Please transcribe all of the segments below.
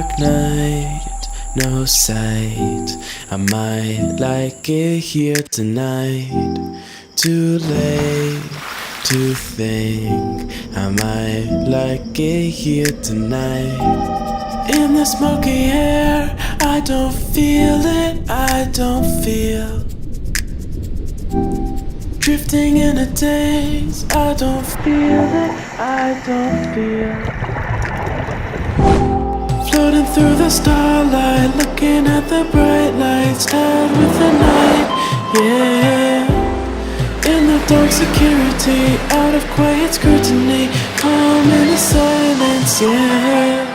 Dark night, no sight. I might like it here tonight. Too late to think. I might like it here tonight. In the smoky air, I don't feel it, I don't feel. Drifting in a daze, I don't feel it, I don't feel. Floating through the starlight, looking at the bright lights, tired with the night, yeah. In the dark security, out of quiet scrutiny, calm in the silence, yeah.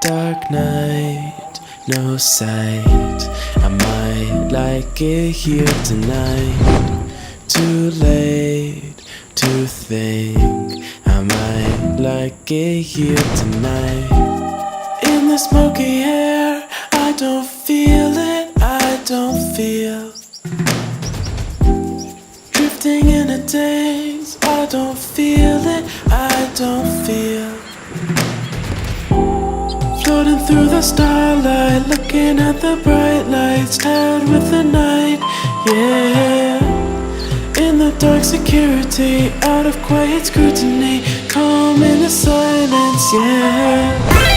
Dark night, no sight. I might like it here tonight. Too late to think. I might like it here tonight. In the smoky air, I don't feel it, I don't feel. Drifting in a daze, I don't feel it, I don't feel. Floating through the starlight, looking at the bright lights, tired with the night, yeah. In the dark security, out of quiet scrutiny, calm in the silence, yeah.